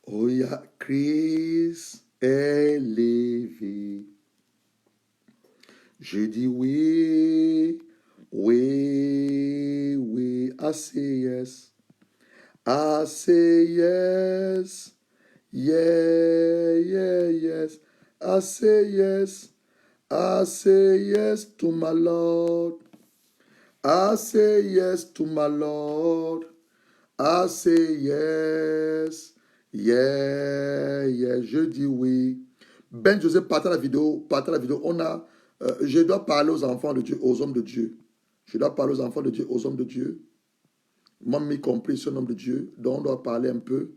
Oh, il y a Christ élevé. Je dis oui, oui, oui. I say yes. I say yes. Yeah, yeah, yes. I say yes. I say yes to my Lord. I say yes to my Lord. I say yes. Yeah, yeah. Je dis oui. Ben Joseph, partage la vidéo. Partage la vidéo. Je dois parler aux enfants de Dieu, aux hommes de Dieu. Je dois parler aux enfants de Dieu, aux hommes de Dieu. Moi, m'y compris, ce homme de Dieu. Donc, on doit parler un peu.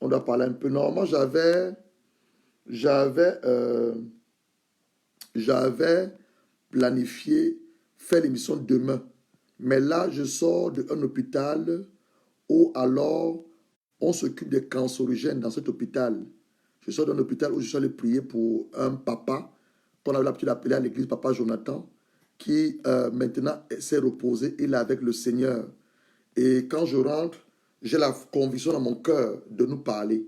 On doit parler un peu. Normalement, j'avais, euh, j'avais planifié faire l'émission demain. Mais là, je sors d'un hôpital où alors on s'occupe des cancérogènes dans cet hôpital. Je sors d'un hôpital où je suis allé prier pour un papa qu'on avait l'habitude d'appeler à l'église Papa Jonathan, qui maintenant s'est reposé, il est avec le Seigneur. Et quand je rentre, j'ai la conviction dans mon cœur de nous parler.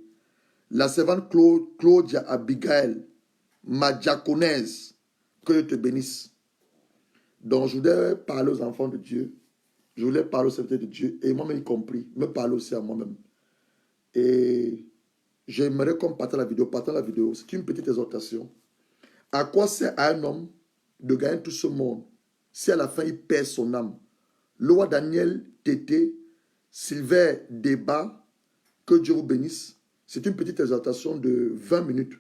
La servante Claudia Abigail, ma diaconèse, que Dieu te bénisse. Donc, je voulais parler aux enfants de Dieu. Je voulais parler aux serviteurs de Dieu. Et moi-même, y compris, me parler aussi à moi-même. Et j'aimerais qu'on partage la vidéo. Partage la vidéo. C'est une petite exhortation. À quoi sert à un homme de gagner tout ce monde si à la fin il perd son âme? Le roi Daniel Tété, Sylvain Débat, que Dieu vous bénisse. C'est une petite exhortation de 20 minutes.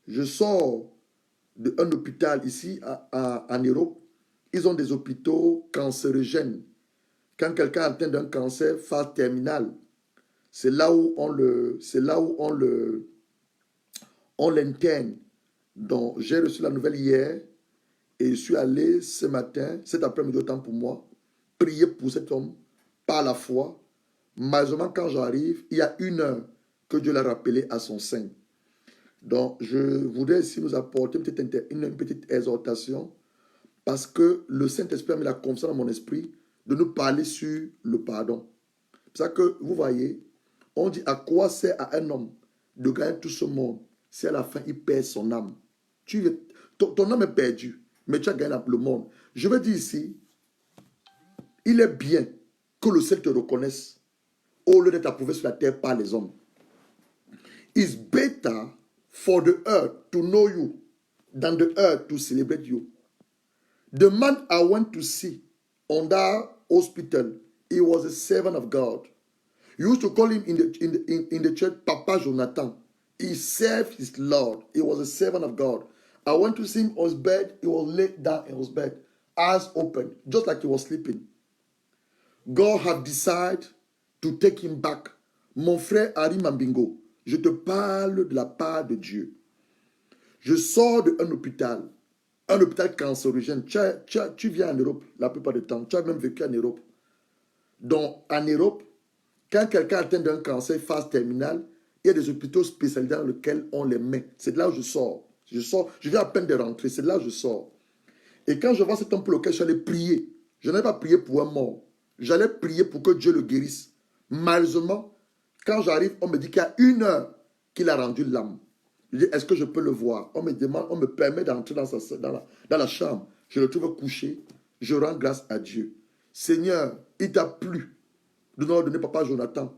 Je sors d'un hôpital ici en Europe. Ils ont des hôpitaux cancérogènes. Quand quelqu'un atteint d'un cancer phase terminale, c'est là où on l'interne. Donc, j'ai reçu la nouvelle hier et je suis allé ce matin, cet après-midi, autant pour moi, prier pour cet homme par la foi. Malheureusement, quand j'arrive, il y a 1 heure que Dieu l'a rappelé à son sein. Donc, je voudrais ici nous apporter une petite exhortation parce que le Saint-Esprit a mis la confiance dans mon esprit de nous parler sur le pardon. C'est ça que vous voyez, on dit à quoi sert à un homme de gagner tout ce monde si à la fin il perd son âme. Ton âme est perdue, mais tu as gagné le monde. Je veux dire ici, il est bien que le ciel te reconnaisse au lieu d'être approuvé sur la terre par les hommes. It's better for the earth to know you than the earth to celebrate you. The man I went to see on that hospital, he was a servant of God. You used to call him in the church Papa Jonathan. He served his Lord. He was a servant of God. I went to see him on his bed. He was laid down in his bed, eyes open, just like he was sleeping. God had decided to take him back. Mon frère Harry Mambingo, je te parle de la part de Dieu. Je sors d'un hôpital cancérogène. Tu viens en Europe la plupart du temps. Tu as même vécu en Europe. Donc, en Europe, quand quelqu'un atteint d'un cancer phase terminale, il y a des hôpitaux spécialisés dans lesquels on les met. C'est de là où je sors. Je viens à peine de rentrer. C'est de là où je sors. Et quand je vois cet homme pour lequel j'allais prier, je n'allais pas prier pour un mort. J'allais prier pour que Dieu le guérisse. Malheureusement, quand j'arrive, on me dit qu'il y a 1 heure qu'il a rendu l'âme. Je dis, est-ce que je peux le voir? On me demande, on me permet d'entrer dans la chambre. Je le trouve couché. Je rends grâce à Dieu. Seigneur, il t'a plu de nous donner Papa Jonathan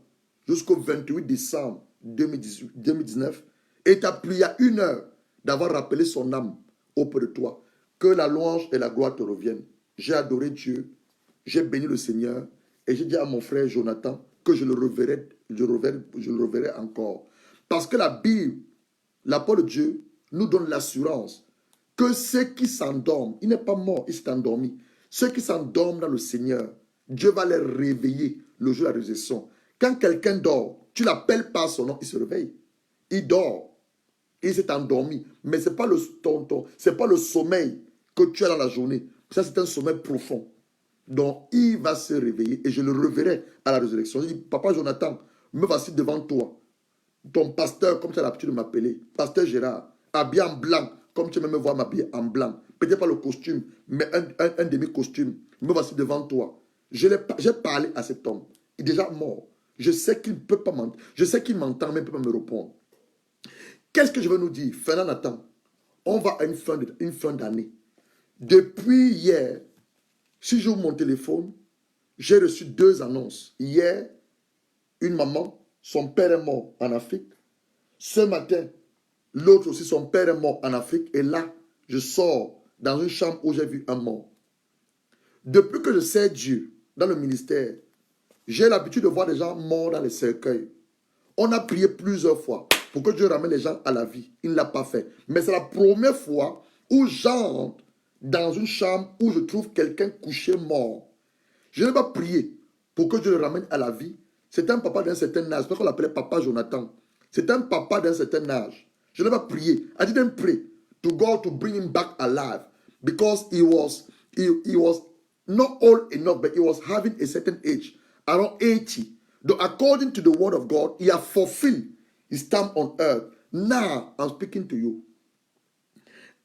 jusqu'au 28 décembre 2019. Et il t'a plu il y a 1 heure d'avoir rappelé son âme auprès de toi. Que la louange et la gloire te reviennent. J'ai adoré Dieu. J'ai béni le Seigneur. Et j'ai dit à mon frère Jonathan que je le reverrai encore. Parce que la Bible, la parole de Dieu, nous donne l'assurance que ceux qui s'endorment, il n'est pas mort, il s'est endormi. Ceux qui s'endorment dans le Seigneur, Dieu va les réveiller le jour de la résurrection. Quand quelqu'un dort, tu l'appelles par son nom, il se réveille. Il dort. Il s'est endormi. Mais ce n'est pas, c'est pas le sommeil que tu as dans la journée. Ça, c'est un sommeil profond. Donc, il va se réveiller et je le reverrai à la résurrection. Je dis, Papa Jonathan, me voici devant toi. Ton pasteur, comme tu as l'habitude de m'appeler, pasteur Gérard, habillé en blanc, comme tu aimes me voir m'habiller en blanc. Peut-être pas le costume, mais un demi-costume. Me voici devant toi. J'ai parlé à cet homme. Il est déjà mort. Je sais qu'il ne peut pas m'entendre. Je sais qu'il m'entend, mais il ne peut pas me répondre. Qu'est-ce que je veux nous dire? Fernand Nathan, on va à une fin d'année. Depuis hier, si j'ouvre mon téléphone, j'ai reçu 2 annonces. Hier, une maman, son père est mort en Afrique. Ce matin, l'autre aussi, son père est mort en Afrique. Et là, je sors dans une chambre où j'ai vu un mort. Depuis que je sais Dieu dans le ministère, j'ai l'habitude de voir des gens morts dans les cercueils. On a prié plusieurs fois pour que Dieu ramène les gens à la vie. Il ne l'a pas fait. Mais c'est la première fois où j'entre dans une chambre où je trouve quelqu'un couché mort. Je n'ai pas prié pour que Dieu le ramène à la vie. C'est un papa d'un certain âge. C'est pour ça qu'on l'appelait papa Jonathan. C'est un papa d'un certain âge. Je n'ai pas prié. I didn't pray to God to bring him back alive because he was not old enough, but he was having a certain age, around 80. Though according to the word of God, he has fulfilled his time on earth. Now, I'm speaking to you.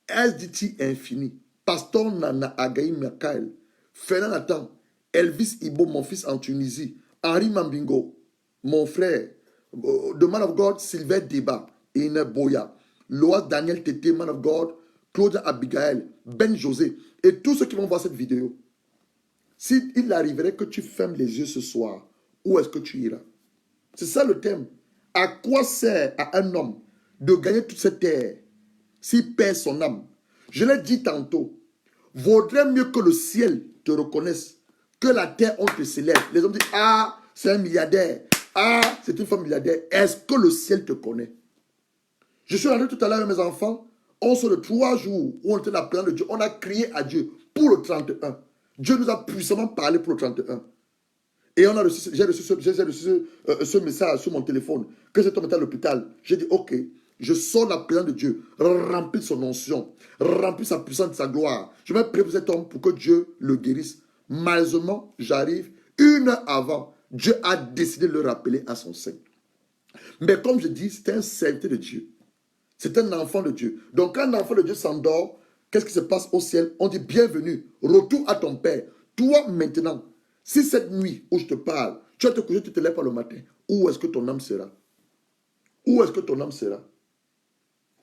SDT Infini, Pasteur Nana Agaï Michael, Fernand Nathan, Elvis Ibo, mon fils en Tunisie, Henri Mambingo, mon frère, the man of God, Sylvain Deba, Ine Boya, Loas Daniel Tété, man of God, Claudia Abigail, Ben José, et tous ceux qui vont voir cette vidéo. S'il arriverait que tu fermes les yeux ce soir, où est-ce que tu iras? C'est ça le thème. À quoi sert à un homme de gagner toute cette terre s'il perd son âme? Je l'ai dit tantôt, vaudrait mieux que le ciel te reconnaisse que la terre, on te célèbre. Les hommes disent, ah, c'est un milliardaire. Ah, c'est une femme milliardaire. Est-ce que le ciel te connaît? Je suis rentré tout à l'heure avec mes enfants. On sort de 3 jours où on était dans la plan de Dieu. On a crié à Dieu pour le 31. Dieu nous a puissamment parlé pour le 31. Et j'ai reçu ce message sur mon téléphone, que cet homme était à l'hôpital. J'ai dit, ok, je sors de la présence de Dieu, rempli de son onction, rempli de sa puissance, de sa gloire. Je vais prier pour cet homme pour que Dieu le guérisse. Malheureusement, j'arrive 1 heure avant. Dieu a décidé de le rappeler à son sein. Mais comme je dis, c'est un serviteur de Dieu. C'est un enfant de Dieu. Donc quand un enfant de Dieu s'endort, qu'est-ce qui se passe au ciel? On dit, bienvenue, retour à ton Père. Toi maintenant, si cette nuit où je te parle, tu vas te coucher, tu te lèves pas le matin, où est-ce que ton âme sera? Où est-ce que ton âme sera?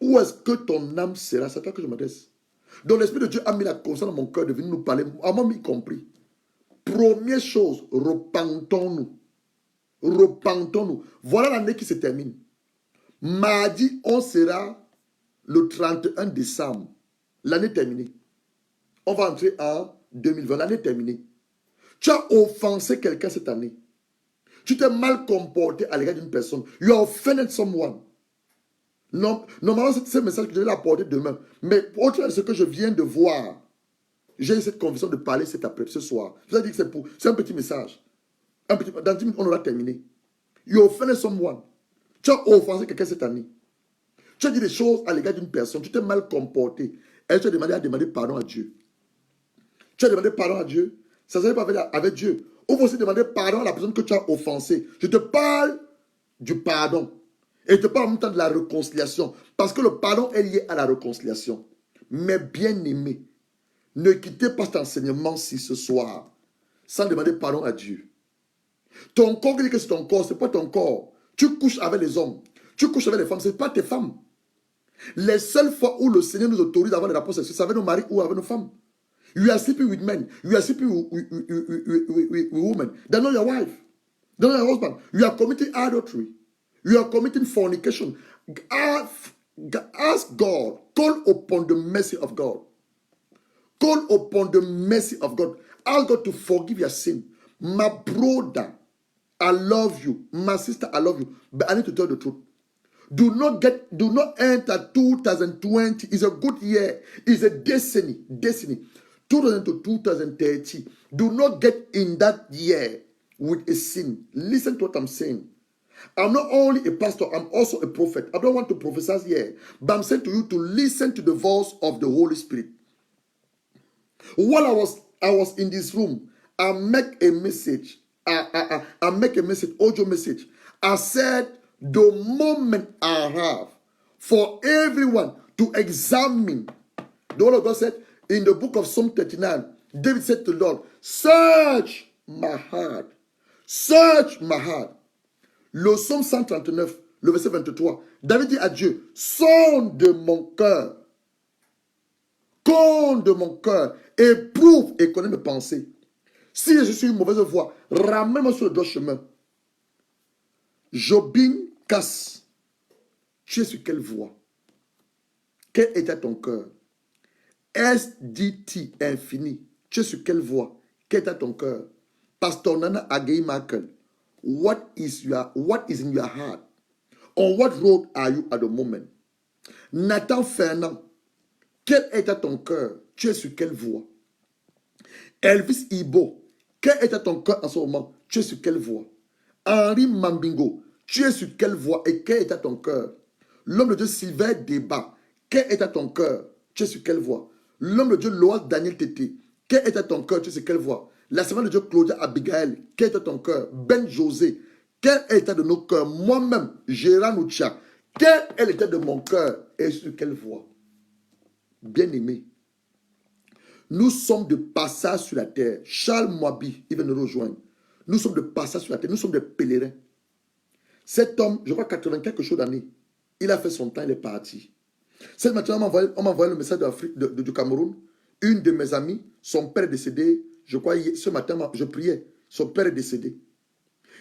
Où est-ce que ton âme sera? C'est à toi que je m'adresse. Donc l'Esprit de Dieu a mis la conscience dans mon cœur de venir nous parler, à moi y compris. Première chose, repentons-nous. Repentons-nous. Voilà l'année qui se termine. Mardi, on sera le 31 décembre. L'année terminée. On va entrer en 2020. L'année terminée. Tu as offensé quelqu'un cette année. Tu t'es mal comporté à l'égard d'une personne. You have offended someone. Non, normalement, c'est un message que je vais apporter demain. Mais autre ce que je viens de voir, j'ai eu cette conviction de parler ce soir. Je vous ai dit que c'est un petit message. Dans 10 minutes, on aura terminé. You have offended someone. Tu as offensé quelqu'un cette année. Tu as dit des choses à l'égard d'une personne. Tu t'es mal comporté. Et tu as demandé pardon à Dieu. Tu as demandé pardon à Dieu. Ça ne s'est pas avec Dieu. Ou aussi demander pardon à la personne que tu as offensée. Je te parle du pardon. Et je te parle en même temps de la réconciliation. Parce que le pardon est lié à la réconciliation. Mais bien aimé, ne quittez pas cet enseignement-ci ce soir sans demander pardon à Dieu. Ton corps, dit que c'est ton corps, ce n'est pas ton corps. Tu couches avec les hommes. Tu couches avec les femmes, ce n'est pas tes femmes. Les seules fois où le Seigneur nous autorise à avoir des rapports sexuels, c'est avec nos maris ou avec nos femmes. You are sleeping with men. You are sleeping with women. They're not your wife. They're not your husband. You are committing adultery. You are committing fornication. Ask God. Call upon the mercy of God. Call upon the mercy of God. Ask God to forgive your sin. My brother, I love you. My sister, I love you. But I need to tell the truth. Do not enter 2020. It's a good year. It's a destiny. 2000 to 2030. Do not get in that year with a sin. Listen to what I'm saying. I'm not only a pastor, I'm also a prophet. I don't want to prophesy here, but I'm saying to you to listen to the voice of the Holy Spirit. While I was in this room, I make a message. I make a message, audio message. I said, the moment I have for everyone to examine, the word of God said in the book of Psalm 39, David said to the Lord, search my heart. Search my heart. Le psaume 139, le verset 23. David dit à Dieu, sonde mon cœur, sonde mon cœur, éprouve et connais mes pensées. Si je suis une mauvaise voie, ramène-moi sur le droit chemin. Jobin Casse, tu es sur quelle voie? Quel était ton cœur? SDT Infini, tu es sur quelle voie? Quel était ton cœur? Pastor Nana Agei Michael, what is in your heart? On what road are you at the moment? Nathan Fernand, quel était ton cœur? Tu es sur quelle voie? Elvis Ibo, quel était ton cœur en ce moment? Tu es sur quelle voie? Henri Mambingo, tu es sur quelle voie et quel était ton cœur? L'homme de Dieu Sylvain Débat, quel était ton cœur? Tu es sur quelle voie? L'homme de Dieu Loas Daniel Tété, quel était ton cœur? Tu es sur quelle voie? La servante de Dieu Claudia Abigail, quel était ton cœur? Ben José, quel était de nos cœurs? Moi-même, Gérard Noucha, quel est l'état de mon cœur et sur quelle voie? Bien-aimé, nous sommes de passage sur la terre. Charles Moabi, il vient nous rejoindre. Nous sommes de passage sur la terre. Nous sommes des pèlerins. Cet homme, je crois 80 quelque chose d'années, il a fait son temps, il est parti. Cette matin, on m'a envoyé le message du Cameroun. Une de mes amies, son père est décédé. Je crois, ce matin, je priais. Son père est décédé.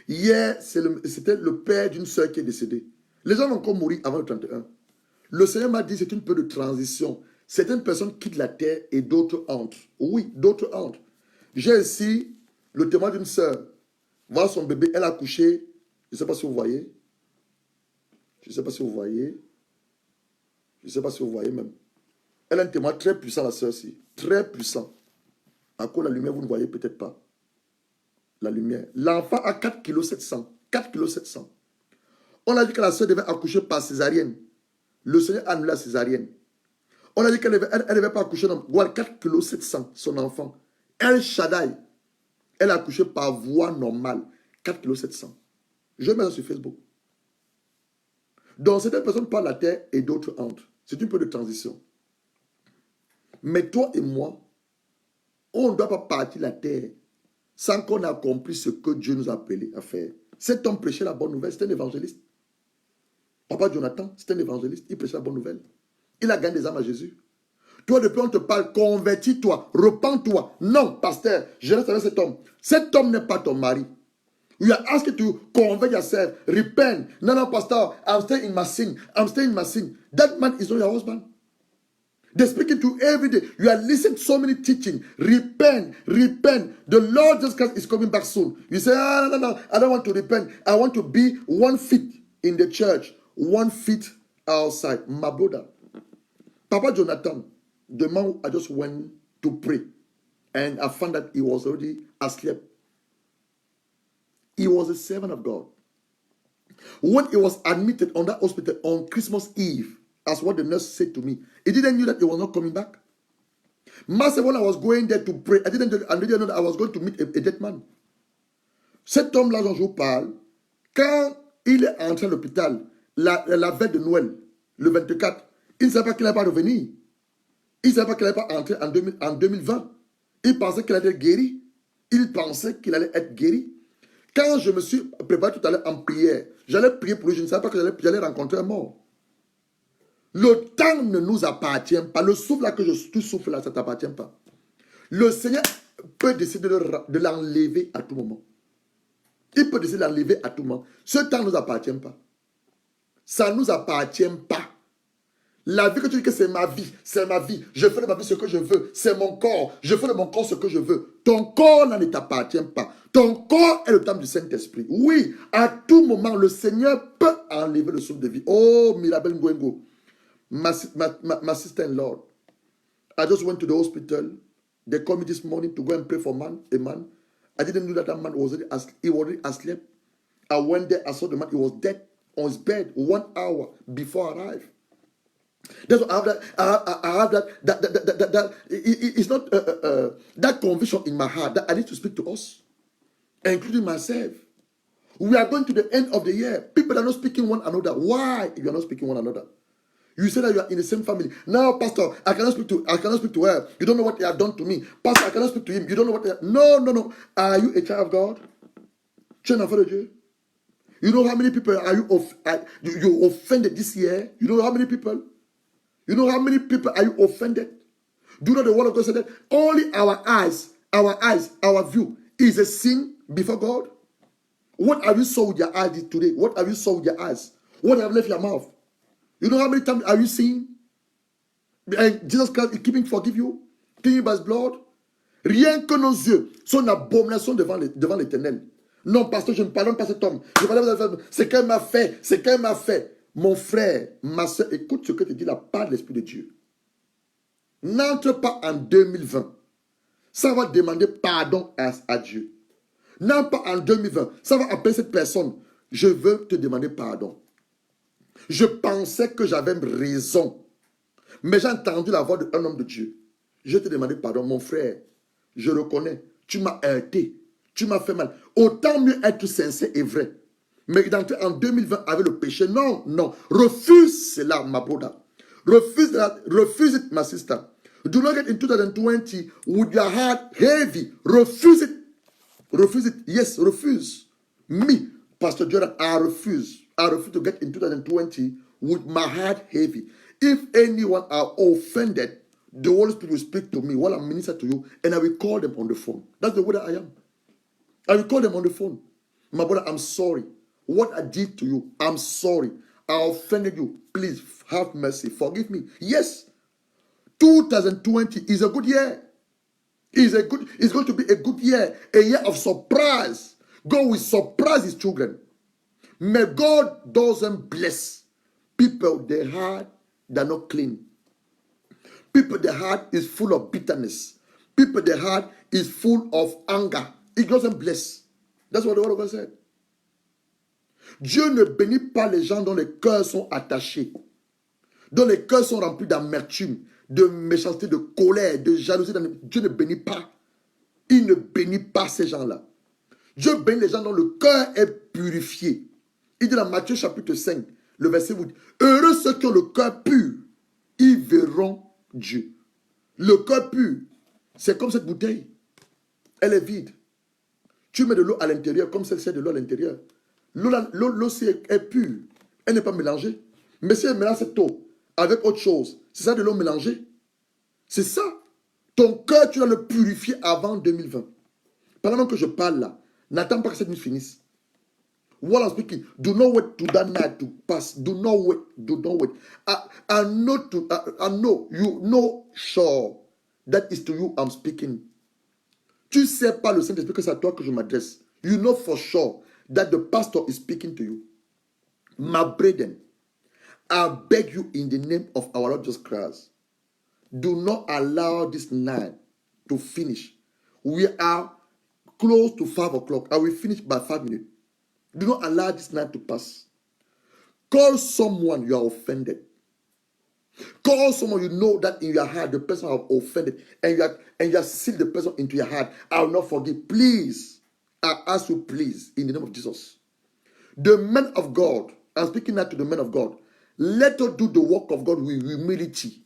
Hier, c'était le père d'une soeur qui est décédée. Les gens vont encore mourir avant le 31. Le Seigneur m'a dit, c'est une peu de transition. Certaines personnes quittent la terre et d'autres entrent. Oui, d'autres entrent. J'ai ici le témoin d'une soeur. Voilà son bébé, elle a accouché. Je ne sais pas si vous voyez. Je ne sais pas si vous voyez. Je ne sais pas si vous voyez même. Elle a un témoin très puissant, la soeur-ci. Très puissant. À quoi la lumière, vous ne voyez peut-être pas. La lumière. L'enfant a 4,7 kg. 4,7 kg. On a dit que la soeur devait accoucher par césarienne. Le Seigneur a annulé la césarienne. On a dit qu'elle ne devait pas accoucher dans 4,7 kg, son enfant. El Shaddai, elle a accouché par voie normale. 4,7 kg. Je mets ça sur Facebook. Donc, certaines personnes parlent la terre et d'autres entrent. C'est un peu de transition. Mais toi et moi, on ne doit pas partir de la terre sans qu'on ait accompli ce que Dieu nous a appelé à faire. Cet homme prêchait la bonne nouvelle, c'était un évangéliste. Papa Jonathan, c'était un évangéliste, il prêchait la bonne nouvelle. Il a gagné des âmes à Jésus. Toi, depuis on te parle, convertis-toi, repens-toi. Non, pasteur, je reste avec cet homme. Cet homme n'est pas ton mari. You are asked to convert yourself, repent. No, pastor, I'm staying in my sin. I'm staying in my sin. That man is not your husband. They're speaking to you every day. You are listening to so many teaching. Repent, repent. The Lord Jesus Christ is coming back soon. You say, no, I don't want to repent. I want to be 1 feet in the church, 1 feet outside. My brother, Papa Jonathan, the man I just went to pray, and I found that he was already asleep. He was a servant of God. When he was admitted on that hospital on Christmas Eve, as what the nurse said to me, he didn't know that he was not coming back. Master, when I was going there to pray, I didn't know that I was going to meet a dead man. Cet homme-là dont je vous parle, quand il est entré à l'hôpital, la veille de Noël, le 24, il ne savait pas qu'il n'allait pas revenir. Il ne savait pas qu'il n'allait pas entrer en 2020. Il pensait qu'il allait être guéri. Il pensait qu'il allait être guéri. Quand je me suis préparé tout à l'heure en prière, j'allais prier pour lui, je ne savais pas que j'allais rencontrer un mort. Le temps ne nous appartient pas. Le souffle là que tu souffles là, ça ne t'appartient pas. Le Seigneur peut décider de l'enlever à tout moment. Il peut décider de l'enlever à tout moment. Ce temps ne nous appartient pas. Ça ne nous appartient pas. La vie que tu dis que c'est ma vie, c'est ma vie. Je fais de ma vie ce que je veux. C'est mon corps. Je fais de mon corps ce que je veux. Ton corps ne t'appartient pas. Ton corps est le temple du Saint-Esprit. Oui, à tout moment, le Seigneur peut enlever le souffle de vie. Oh, Mirabel Ngwengo. My sister-in-law, I just went to the hospital. They called me this morning to go and pray for a man. I didn't know that man was already asleep. I went there, I saw the man, he was dead on his bed 1 hour before I arrived. That's what I have that it's not that conviction in my heart that I need to speak to us, including myself. We are going to the end of the year. People are not speaking one another. Why you are not speaking one another? You say that you are in the same family. Now, Pastor, I cannot speak to her. You don't know what they have done to me. Pastor, I cannot speak to him. You don't know what they have. No. Are you a child of God? Tu es un enfant de Dieu? You know how many people you offended this year? You know how many people? You know how many people are you offended? Do you know the word of God said that only our eyes, our view is a sin before God? What have you saw with your eyes today? What have you saw with your eyes? What have left your mouth? You know how many times are you seeing? And Jesus Christ is keeping forgive you, clean by his blood. Rien que nos yeux sont une abomination devant l'Éternel. Non, pasteur, je ne pardonne pas cet homme. C'est qu'elle m'a fait. C'est qu'elle m'a fait. Mon frère, ma soeur, écoute ce que te dit la part de l'Esprit de Dieu. N'entre pas en 2020. Ça va demander pardon à Dieu. N'entre pas en 2020. Ça va appeler cette personne. Je veux te demander pardon. Je pensais que j'avais raison. Mais j'ai entendu la voix d'un homme de Dieu. Je te demandé pardon, mon frère. Je reconnais. Tu m'as heurté. Tu m'as fait mal. Autant mieux être sincère et vrai. Mais d'entrer en 2020 avec le péché, non, non. Refuse cela, ma brother. Refuse it, my sister. Do not get in 2020 with your heart heavy. Refuse it. Refuse it. Yes, refuse. Me, Pastor Jordan, I refuse. I refuse to get in 2020 with my heart heavy. If anyone are offended, the Holy Spirit will speak to me while I minister to you, and I will call them on the phone. That's the way that I am. I will call them on the phone. My brother, I'm sorry. What I did to you, I'm sorry. I offended you. Please have mercy. Forgive me. Yes, 2020 is a good year. It's going to be a good year. A year of surprise. God will surprise his children. May God doesn't bless people, their heart, they're not clean. People, their heart is full of bitterness. People, their heart is full of anger. It doesn't bless. That's what the word of God said. Dieu ne bénit pas les gens dont les cœurs sont attachés, dont les cœurs sont remplis d'amertume, de méchanceté, de colère, de jalousie. Dieu ne bénit pas. Il ne bénit pas ces gens-là. Dieu bénit les gens dont le cœur est purifié. Il dit dans Matthieu chapitre 5, le verset 8, heureux ceux qui ont le cœur pur, ils verront Dieu. Le cœur pur, c'est comme cette bouteille. Elle est vide. Tu mets de l'eau à l'intérieur, comme celle-ci de l'eau à l'intérieur. L'eau est pure. Elle n'est pas mélangée. Mais si elle mélange cette eau avec autre chose, c'est ça de l'eau mélangée. C'est ça. Ton cœur, tu dois le purifier avant 2020. Pendant que je parle là, n'attends pas que cette nuit finisse. While I'm speaking, do not wait to that night to pass. Do not wait. Do not wait. I know you know sure that is to you I'm speaking. Tu sais pas le Saint-Esprit que c'est à toi que je m'adresse. You know for sure that the pastor is speaking to you. My brethren, I beg you in the name of our Lord Jesus Christ, do not allow this night to finish. We are close to 5 o'clock. I will finish by 5 minutes. Do not allow this night to pass. Call someone you are offended. Call someone you know that in your heart the person have offended, and you have sealed the person into your heart. I will not forgive. Please, I ask you, please, in the name of Jesus. The men of God, I'm speaking now to the men of God. Let us do the work of God with humility.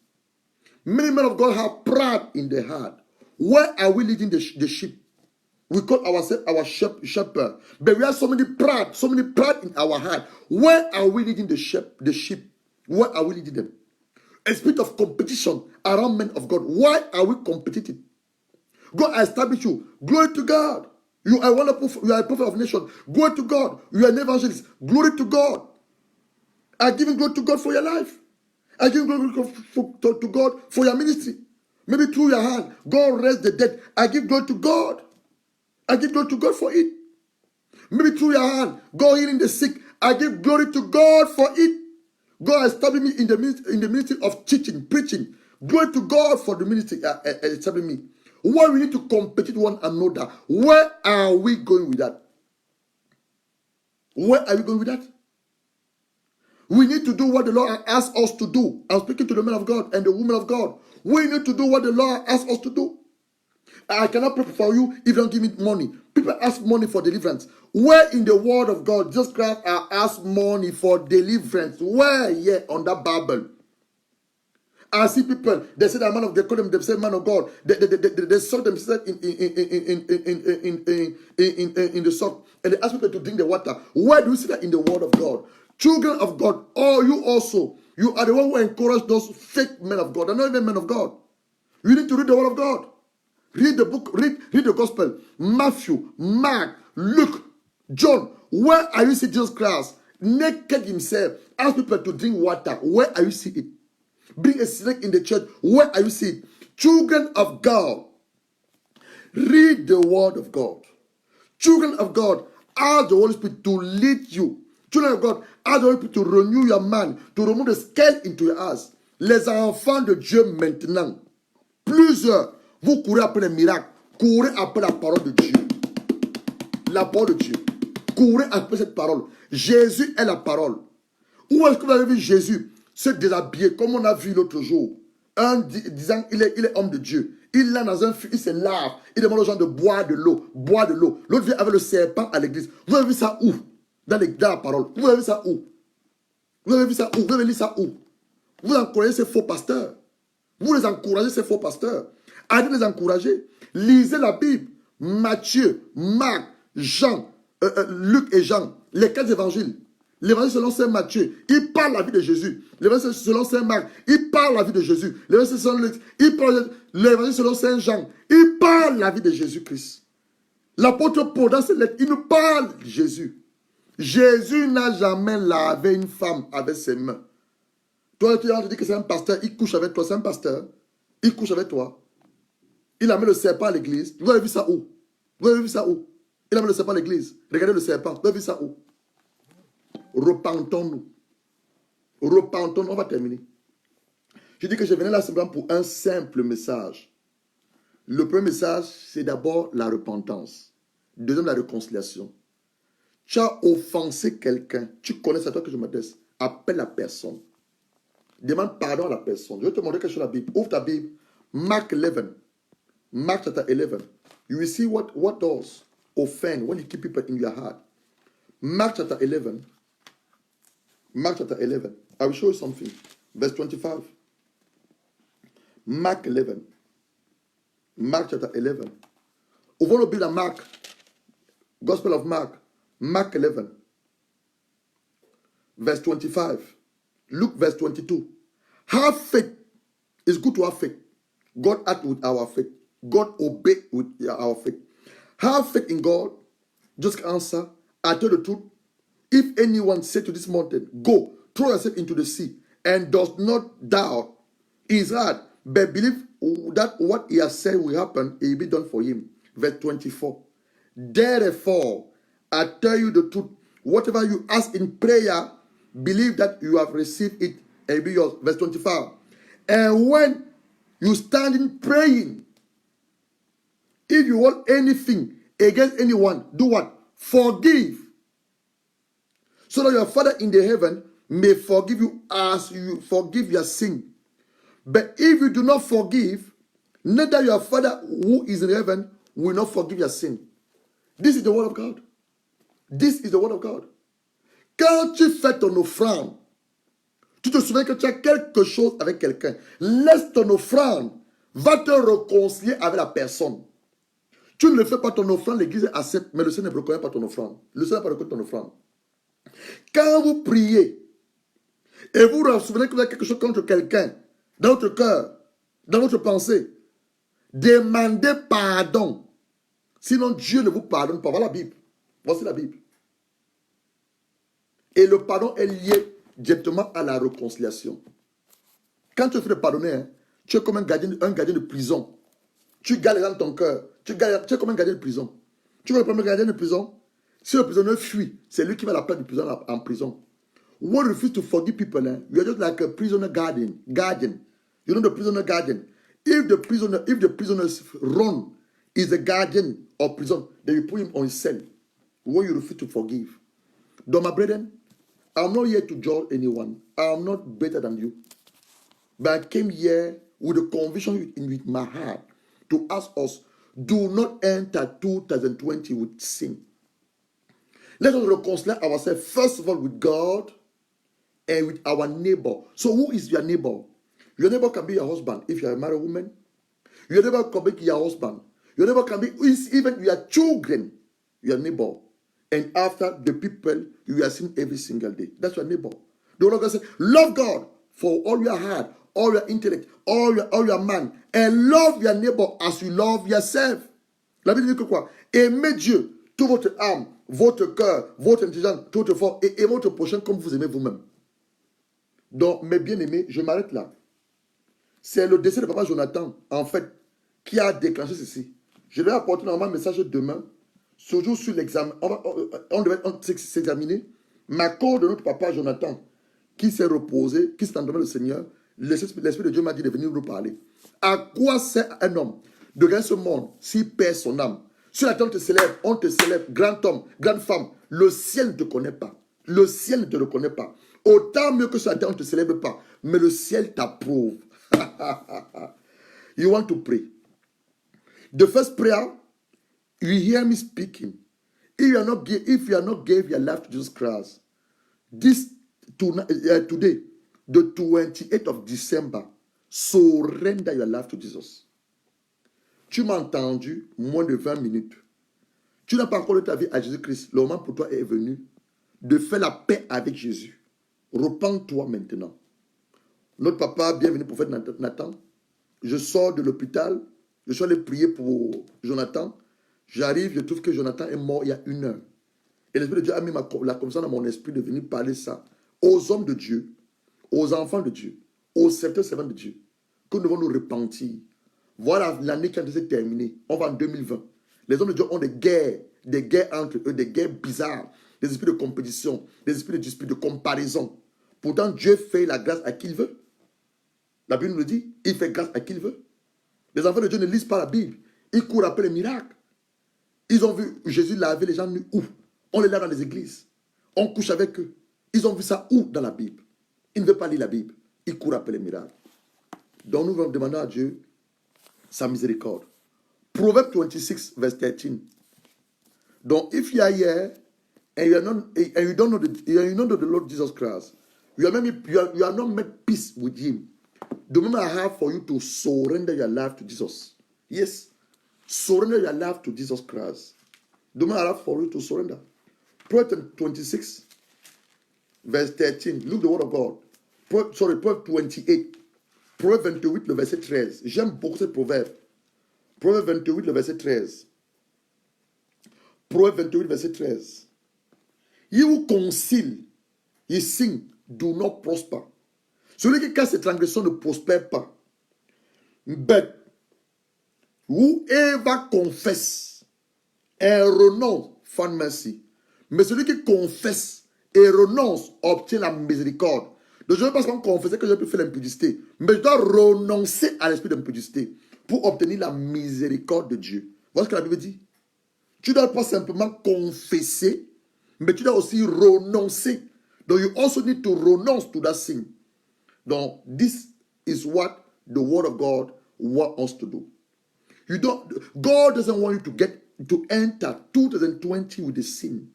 Many men of God have pride in their heart. Where are we leading the sheep? We call ourselves our shepherd, but we have so many pride in our heart. Where are we leading the sheep? Where are we leading them? A spirit of competition around men of God. Why are we competing? God established you. Glory to God. You are wonderful. You are a prophet of nation. Glory to God. You are an evangelist. Glory to God. I give glory to God for your life. I give glory to God for your ministry. Maybe through your hand, God raised the dead. I give glory to God. I give glory to God for it. Maybe through your hand, God healing the sick. I give glory to God for it. God established me in the ministry of teaching, preaching. Glory to God for the ministry established me. Why we need to compete with one another? Where are we going with that? Where are we going with that? We need to do what the Lord asks us to do. I'm speaking to the men of God and the women of God. We need to do what the Lord asks us to do. I cannot pray for you if you don't give me money. People ask money for deliverance. Where in the word of God, Jesus Christ asked money for deliverance? Where? Yeah, on that Bible. I see people, they say that man of, they call them themselves man of God. They saw themselves in the salt, and they ask people to drink the water. Where do you see that in the word of God? Children of God, or you also, you are the one who encourage those fake men of God. They're not even men of God. You need to read the word of God. Read the book, read the gospel. Matthew, Mark, Luke, John. Where are you seeing Jesus Christ naked himself? Ask people to drink water. Where are you seeing it? Bring a snake in the church. Where are you seeing it? Children of God, read the word of God. Children of God, ask the Holy Spirit to lead you. Children of God, ask the Holy Spirit to renew your mind, to remove the scale into your eyes. Les enfants de Dieu maintenant, plusieurs, vous courez après les miracles, courez après la parole de Dieu. La parole de Dieu. Courez après cette parole. Jésus est la parole. Où est-ce que vous avez vu Jésus se déshabiller comme on a vu l'autre jour? Un disant il est homme de Dieu. Il est dans un feu, il se lave. Il demande aux gens de boire de l'eau. Boire de l'eau. L'autre vient avec le serpent à l'église. Vous avez vu ça où? Dans la parole. Vous avez vu ça où? Vous avez vu ça où? Vous avez lu ça où? Vous encouragez ces faux pasteurs. Vous les encouragez, ces faux pasteurs. Arrêtez de les encourager. Lisez la Bible. Matthieu, Marc, Jean, Luc et Jean. Les 4 évangiles. L'évangile selon Saint Matthieu, il parle la vie de Jésus. L'évangile selon Saint Marc, il parle la vie de Jésus. L'évangile selon Luc, il parle. L'évangile selon Saint Jean, il parle la vie de Jésus-Christ. L'apôtre Paul, dans ses lettres, il nous parle de Jésus. Jésus n'a jamais lavé une femme avec ses mains. Toi, tu dis que c'est un pasteur, il couche avec toi, c'est un pasteur. Il couche avec toi. Il a mis le serpent à l'église. Vous avez vu ça où? Vous avez vu ça où? Il a mis le serpent à l'église. Regardez le serpent. Vous avez vu ça où? Repentons-nous. Repentons-nous. On va terminer. Je dis que je venais là simplement pour un simple message. Le premier message, c'est d'abord la repentance. Deuxième, la réconciliation. Tu as offensé quelqu'un. Tu connais, c'est à toi que je m'adresse. Appelle la personne. Demande pardon à la personne. Je vais te montrer quelque chose dans la Bible. Ouvre ta Bible. Mark 11. Mark chapter 11. You will see what does offend when you keep people in your heart. Mark chapter 11. Mark chapter 11. I will show you something. Verse 25. Mark 11. Mark chapter 11. Ouvrons le Bible à Mark. Gospel of Mark. Mark 11. Verse 25. Luke verse 22. Have faith. It's good to have faith. God act with our faith. God obey with our faith. Have faith in God. Just answer. I tell the truth. If anyone say to this mountain, go, throw yourself into the sea, and does not doubt his heart, but believe that what he has said will happen, it will be done for him. Verse 24. Therefore, I tell you the truth. Whatever you ask in prayer, believe that you have received it, and it will be yours. Verse 25. And when you stand in praying, if you want anything against anyone, do what? Forgive. So that your Father in the heaven may forgive you as you forgive your sin. But if you do not forgive, neither your Father who is in heaven will not forgive your sin. This is the word of God. This is the word of God. Quand tu fais ton offrande, tu te souviens que tu as quelque chose avec quelqu'un. Laisse ton offrande, va te réconcilier avec la personne. Tu ne le fais pas ton offrande, l'église accepte, mais le Seigneur ne reconnaît pas ton offrande. Le Seigneur ne reconnaît pas ton offrande. Quand vous priez et vous vous souvenez que vous avez quelque chose contre quelqu'un dans votre cœur, dans votre pensée, demandez pardon. Sinon, Dieu ne vous pardonne pas. Voilà la Bible. Voici la Bible. Et le pardon est lié directement à la réconciliation. Quand tu fais de pardonner, hein, tu es comme un gardien de prison. Tu gardes dans ton cœur. Tu es comme un gardien de prison. Tu vois le premier gardien de prison? Si le prisonnier fuit, c'est lui qui va la place du prisonnier en prison. When you refuse to forgive people, you are just like a prisoner guardian. You know the prisoner guardian. If the prisoners run, is the guardian of prison, then you put him on his cell. When you refuse to forgive. Though, my brethren, I'm not here to judge anyone. I'm not better than you. But I came here with a conviction with my heart to ask us, do not enter 2020 with sin. Let us reconcile ourselves, first of all, with God and with our neighbor. So who is your neighbor? Your neighbor can be your husband if you are a married woman. Your neighbor can be your husband. Your neighbor can be even your children, your neighbor. And after the people you are seeing every single day. That's your neighbor. The Lord God said, love God for all your heart, all your intellect, all your mind, and love your neighbor as you love yourself. La Bible dit que quoi? Aimez Dieu, toute votre âme, votre cœur, votre intelligence, tout votre force, et aimez votre prochain comme vous aimez vous-même. Donc, mes bien-aimés, je m'arrête là. C'est le décès de papa Jonathan, en fait, qui a déclenché ceci. Je vais apporter normalement un message demain, toujours sur l'examen. On devait s'examiner, mais à cause de notre papa Jonathan, qui s'est reposé, qui s'est endormi le Seigneur, l'Esprit de Dieu m'a dit de venir nous parler. À quoi sert un homme de gagner ce monde s'il perd son âme? Si la terre te célèbre, on te célèbre, grand homme, grande femme, le ciel ne te connaît pas. Le ciel ne te reconnaît pas. Autant mieux que sur la terre, on ne te célèbre pas. Mais le ciel t'approuve. You want to pray. The first prayer, you hear me speaking. If you are not gave your life to Jesus Christ, today, the 28th of December, surrender your life to Jesus. Tu m'as entendu moins de 20 minutes. Tu n'as pas encore donné ta vie à Jésus-Christ. Le moment pour toi est venu de faire la paix avec Jésus. Repends-toi maintenant. Notre papa, bienvenue prophète Nathan. Je sors de l'hôpital. Je suis allé prier pour Jonathan. J'arrive, je trouve que Jonathan est mort il y a 1 heure. Et l'Esprit de Dieu a mis la confiance dans mon esprit de venir parler ça aux hommes de Dieu, aux enfants de Dieu, aux serviteurs servants de Dieu, que nous devons nous repentir. Voilà l'année qui a été terminée. On va en 2020. Les hommes de Dieu ont des guerres entre eux, des guerres bizarres, des esprits de compétition, des esprits de dispute, de comparaison. Pourtant, Dieu fait la grâce à qui il veut. La Bible nous le dit, il fait grâce à qui il veut. Les enfants de Dieu ne lisent pas la Bible. Ils courent après les miracles. Ils ont vu Jésus laver les gens nus où? On les lave dans les églises. On couche avec eux. Ils ont vu ça où dans la Bible? Ils ne veulent pas lire la Bible. Ils courent après les miracles. Donc nous allons demander à Dieu sa miséricorde. Proverbs 26, verse 13. Donc, if you are here and you don't know the Lord Jesus Christ, you are not made peace with Him. The moment I have for you to surrender your life to Jesus. Yes. Surrender your life to Jesus Christ. The moment I have for you to surrender. Proverbs 26, verse 13. Look the word of God. Proverbs 28. Proverbe 28, le verset 13. J'aime beaucoup ce proverbe. Proverbe 28, le verset 13. Proverbe 28, verset 13. He who conceal his sin do not prosper. Celui qui cache ses transgressions ne prospère pas. But whoever confess and renonce find mercy. Mais celui qui confesse et renonce obtient la miséricorde. Donc je ne veux pas seulement confesser que j'ai pu faire l'impudicité, mais je dois renoncer à l'esprit d'impudicité pour obtenir la miséricorde de Dieu. Voilà ce que la Bible dit. Tu ne dois pas simplement confesser, mais tu dois aussi renoncer. Donc you also need to renounce to that sin. Donc this is what the word of God wants us to do. God doesn't want you to enter 2020 with a sin.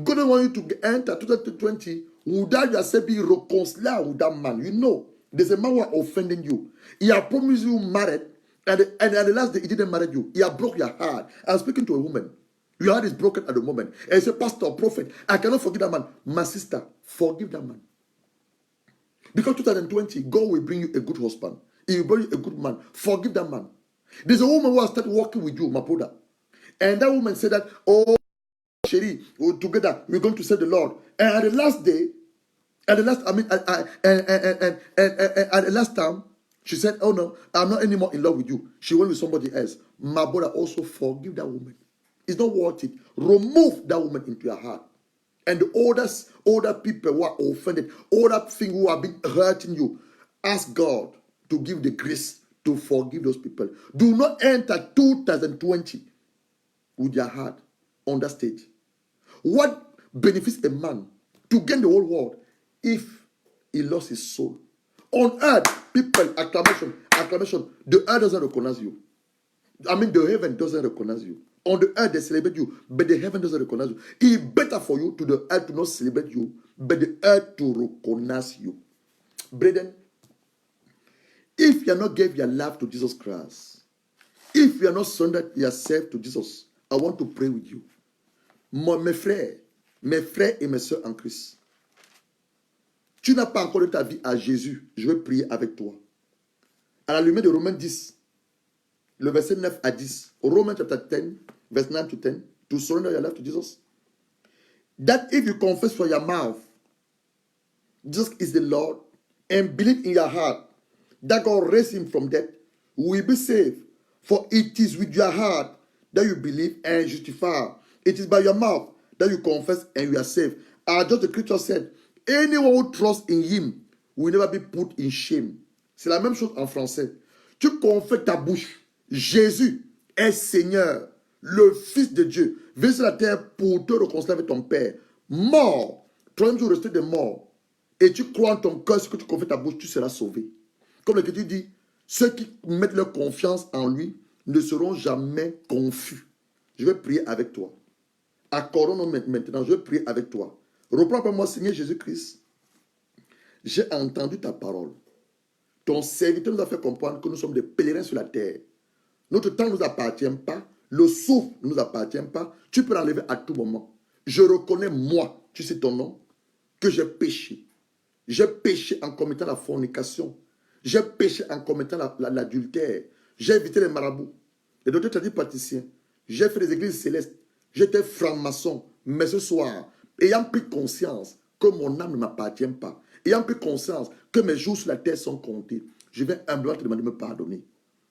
God doesn't want you to enter 2020 without yourself being reconciled with that man. You know, there's a man who is offending you. He has promised you married, and at the last day, he didn't marry you. He has broke your heart. I'm speaking to a woman. Your heart is broken at the moment. And you say, Pastor, prophet, I cannot forgive that man. My sister, forgive that man. Because 2020, God will bring you a good husband. He will bring you a good man. Forgive that man. There's a woman who has started working with you, my brother. And that woman said that, oh, Sherry, together we're going to serve the Lord. And at the last day, at the last time, she said, oh no, I'm not anymore in love with you. She went with somebody else. My brother, also forgive that woman. It's not worth it. Remove that woman into your heart. And the older people who are offended, older things who have been hurting you, ask God to give the grace to forgive those people. Do not enter 2020 with your heart on that stage. What benefits a man to gain the whole world if he lost his soul? On earth, people, acclamation, the earth doesn't recognize you. I mean, the heaven doesn't recognize you. On the earth, they celebrate you, but the heaven doesn't recognize you. It's better for you to the earth to not celebrate you, but the earth to recognize you. Brethren, If you are not gave your life to Jesus Christ, if you are not surrendered yourself to Jesus, I want to pray with you. Mes frères et mes soeurs en Christ, tu n'as pas encore donné ta vie à Jésus, je vais prier avec toi. À la lumière de Romains 10, le verset 9 à 10, Romans chapter 10, verse 9 to 10, to surrender your life to Jesus. That if you confess with your mouth, Jesus is the Lord, and believe in your heart that God raised him from death, you will be saved. For it is with your heart that you believe and justify. It is by your mouth that you confess and you are saved. As just the scripture said, anyone who trusts in him will never be put in shame. C'est la même chose en français. Tu confesses ta bouche. Jésus est Seigneur, le Fils de Dieu, venu sur la terre pour te réconcilier avec ton Père. Mort, toi-même tu restes de mort. Et tu crois en ton cœur ce que tu confesses ta bouche, tu seras sauvé. Comme l'Écriture dit, ceux qui mettent leur confiance en lui ne seront jamais confus. Je vais prier avec toi. Accordons-nous maintenant, je vais prier avec toi. Reprends après moi, Seigneur Jésus-Christ. J'ai entendu ta parole. Ton serviteur nous a fait comprendre que nous sommes des pèlerins sur la terre. Notre temps ne nous appartient pas. Le souffle ne nous appartient pas. Tu peux l'enlever à tout moment. Je reconnais, moi, tu sais ton nom, que j'ai péché. J'ai péché en commettant la fornication. J'ai péché en commettant l'adultère. J'ai évité les marabouts. Les docteurs tradipraticiens. J'ai fait des églises célestes. J'étais franc-maçon. Mais ce soir, ayant pris conscience que mon âme ne m'appartient pas, ayant pris conscience que mes jours sur la terre sont comptés, je vais humblement te demander de me pardonner.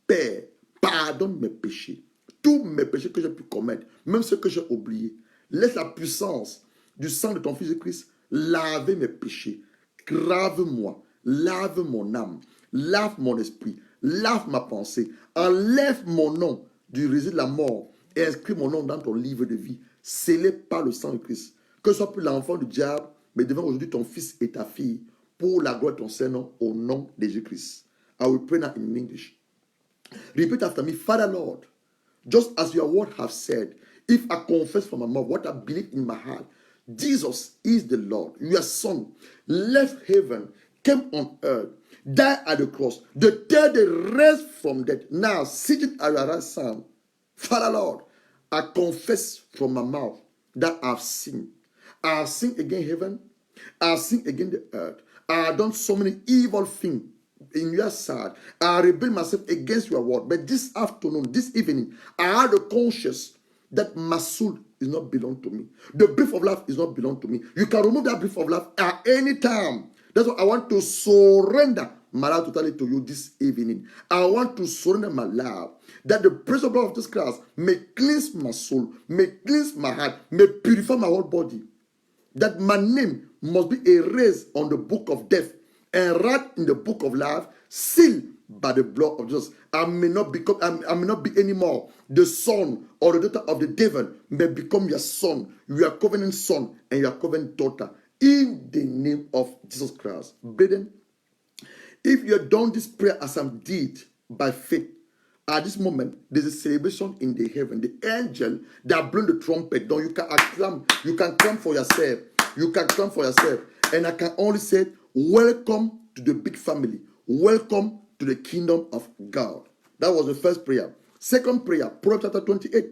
Père, pardonne mes péchés. Tous mes péchés que j'ai pu commettre, même ceux que j'ai oubliés. Laisse la puissance du sang de ton Fils Jésus-Christ laver mes péchés. Grave-moi, lave mon âme, lave mon esprit, lave ma pensée, enlève mon nom du résidu de la mort et inscris mon nom dans ton livre de vie, scellé par le sang de Christ. Que ce soit plus l'enfant du diable, mais devant aujourd'hui ton fils et ta fille, pour la gloire de ton Saint-Nom, au nom de Jésus-Christ. I will pray now in English. Repeat after me, Father Lord, just as your word have said, if I confess from my mouth what I believe in my heart, Jesus is the Lord, your Son, left heaven, came on earth, died at the cross, the third day raised from death, now seated at your right hand. Father Lord, I confess from my mouth that I've sinned. I have sinned against heaven, I have sinned against the earth, I have done so many evil things in your sight. I rebel myself against your word. But this afternoon, this evening, I had a conscience that my soul is not belong to me. The breath of life is not belong to me. You can remove that breath of life at any time. That's why I want to surrender my life totally to you this evening. I want to surrender my life. That the precious blood of Jesus Christ may cleanse my soul, may cleanse my heart, may purify my whole body. That my name must be erased on the book of death and write in the book of life, sealed by the blood of Jesus. I may not be anymore the son or the daughter of the devil, may become your son, your covenant son, and your covenant daughter, in the name of Jesus Christ. Brethren, if you have done this prayer as I did by faith, at this moment, there's a celebration in the heaven. The angel that blew the trumpet, though you can acclaim, you can clap for yourself. You can clap for yourself. And I can only say, welcome to the big family. Welcome to the kingdom of God. That was the first prayer. Second prayer, Proverbs chapter 28,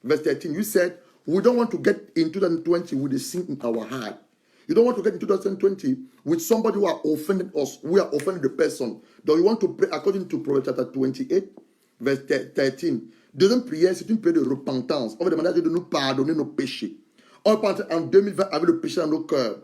verse 13. You said, we don't want to get in 2020 with a sin in our heart. You don't want to get in 2020 with somebody who are offended us. We are offended the person. Though you want to pray according to Proverbs chapter 28, verse 13. Deuxième prière, c'est une prière de repentance. On va demander à Dieu de nous pardonner nos péchés. On va partir en 2020 avec le péché dans nos cœurs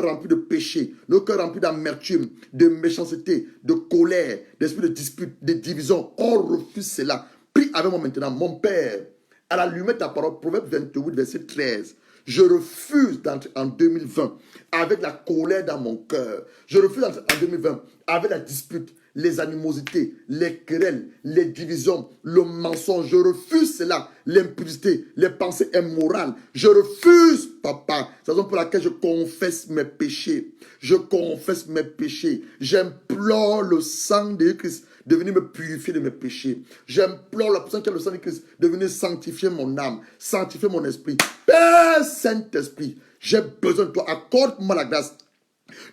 remplis de péché, nos cœurs remplis d'amertume, de méchanceté, de colère, d'esprit de dispute, de division. On refuse cela. Prie avec moi maintenant, mon Père, à la lumière de ta parole, Proverbe 28, verset 13. Je refuse d'entrer en 2020 avec la colère dans mon cœur. Je refuse d'entrer en 2020 avec la dispute, les animosités, les querelles, les divisions, le mensonge. Je refuse cela, l'impudicité, les pensées immorales. Je refuse, papa. C'est la raison pour laquelle je confesse mes péchés. Je confesse mes péchés. J'implore le sang de Christ de venir me purifier de mes péchés. J'implore la puissance qui est le sang de Christ de venir sanctifier mon âme, sanctifier mon esprit. Père Saint-Esprit, j'ai besoin de toi. Accorde-moi la grâce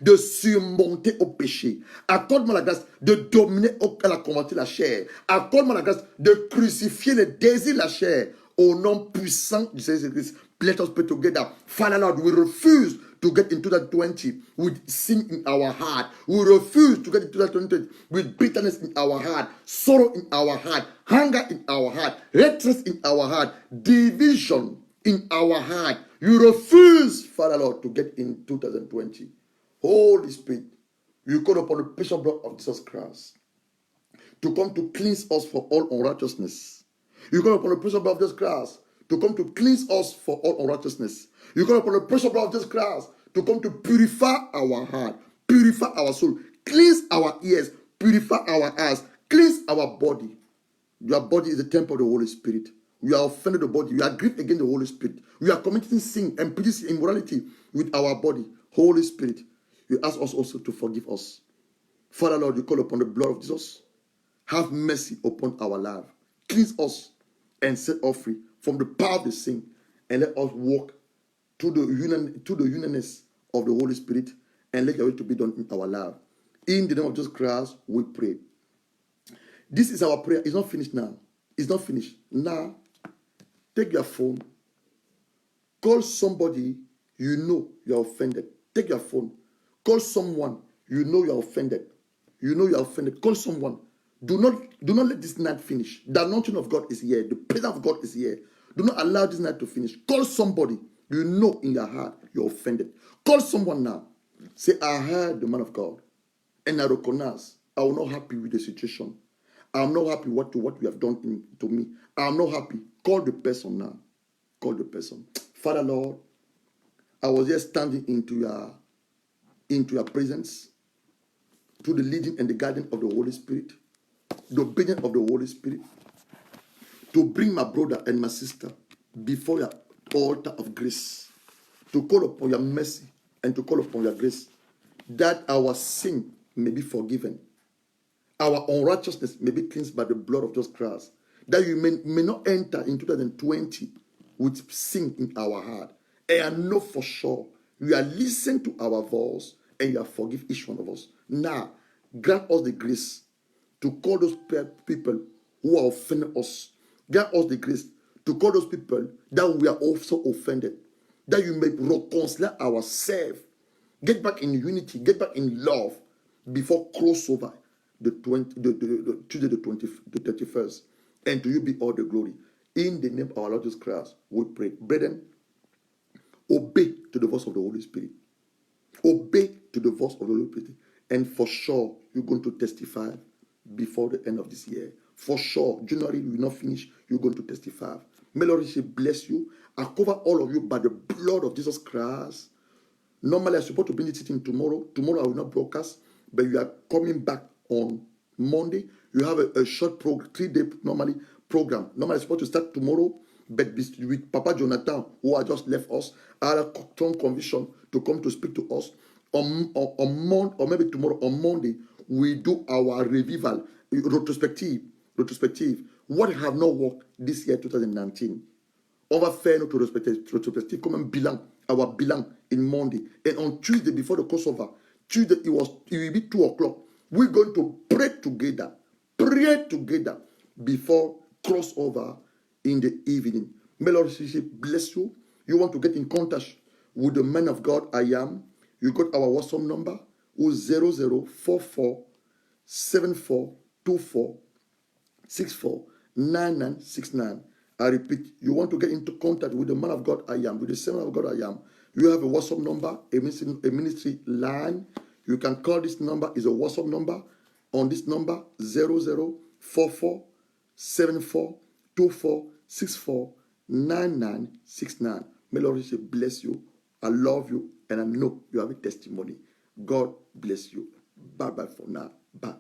de surmonter au péché. Accorde-moi la grâce de dominer à la convoiter la chair. Accorde-moi la grâce de crucifier les désirs de la chair au nom puissant du Seigneur Jésus-Christ. Let us pray together. Father Lord, we refuse to get into that 20 with sin in our heart. We refuse to get into that 20 with bitterness in our heart, sorrow in our heart, hunger in our heart, hatred in our heart, division in our heart. You refuse, Father Lord, to get in 2020. Holy Spirit, you call upon the precious blood of Jesus Christ to come to cleanse us for all unrighteousness. You call upon the precious blood of Jesus Christ to come to cleanse us for all unrighteousness. You call upon the precious blood of Jesus Christ to come to purify our heart, purify our soul, cleanse our ears, purify our eyes, cleanse our body. Your body is the temple of the Holy Spirit. We are offended the body. We are grieved against the Holy Spirit. We are committing sin and producing immorality with our body. Holy Spirit, you ask us also to forgive us. Father Lord, you call upon the blood of Jesus. Have mercy upon our life. Cleanse us and set us free from the power of the sin. And let us walk to the unionness of the Holy Spirit and let your will to be done in our life. In the name of Jesus Christ, we pray. This is our prayer. It's not finished now. It's not finished. Now, take your phone. Call somebody you know you are offended. Take your phone. Call someone you know you are offended. You know you are offended. Call someone. Do not let this night finish. The anointing of God is here. The presence of God is here. Do not allow this night to finish. Call somebody you know in your heart you're offended. Call someone now. Say, I heard the man of God, and I recognize I was not happy with the situation. I'm not happy what you have done to me. I'm not happy. Call the person now. Call the person. Father Lord, I was just standing into your presence, to the leading and the guidance of the Holy Spirit, the obedience of the Holy Spirit, to bring my brother and my sister before your altar of grace, to call upon your mercy and to call upon your grace, that our sin may be forgiven, our unrighteousness may be cleansed by the blood of Jesus Christ, that you may not enter in 2020 with sin in our heart. And I know for sure you are listening to our voice and you have forgiven each one of us. Now, grant us the grace to call those people who are offending us. Grant us the grace to call those people that we are also offended, that you may reconcile ourselves, get back in unity, get back in love before crossover the Tuesday the 31st. And to you be all the glory. In the name of our Lord Jesus Christ, we pray. Brethren, obey to the voice of the Holy Spirit. Obey to the voice of the Holy Spirit. And for sure, you're going to testify before the end of this year. For sure, January will not finish. You're going to testify. May Lord bless you. I cover all of you by the blood of Jesus Christ. Normally, I'm supposed to bring this teaching tomorrow. Tomorrow, I will not broadcast, but you are coming back on Monday. You have a short program, 3-day normally program. Normally, I'm supposed to start tomorrow, but with Papa Jonathan, who has just left us, I had a strong conviction to come to speak to us. On Monday, or maybe tomorrow, on Monday, we do our revival, retrospective. What have not worked this year, 2019? On va faire notre retrospective comme un bilan, our bilan in Monday. And on Tuesday, before the crossover, Tuesday, it will be 2 o'clock. We're going to pray together before crossover in the evening. May Lord bless you. You want to get in contact with the man of God, I am. You got our WhatsApp number, 0044 7424 649969. I repeat, you want to get into contact with the man of God I am, with the same man of God I am. You have a WhatsApp number, a ministry line. You can call this number, is a WhatsApp number. On this number, 0044 7424 649969. May Lord bless you. I love you, and I know you have a testimony. God bless you. Bye-bye for now. Bye.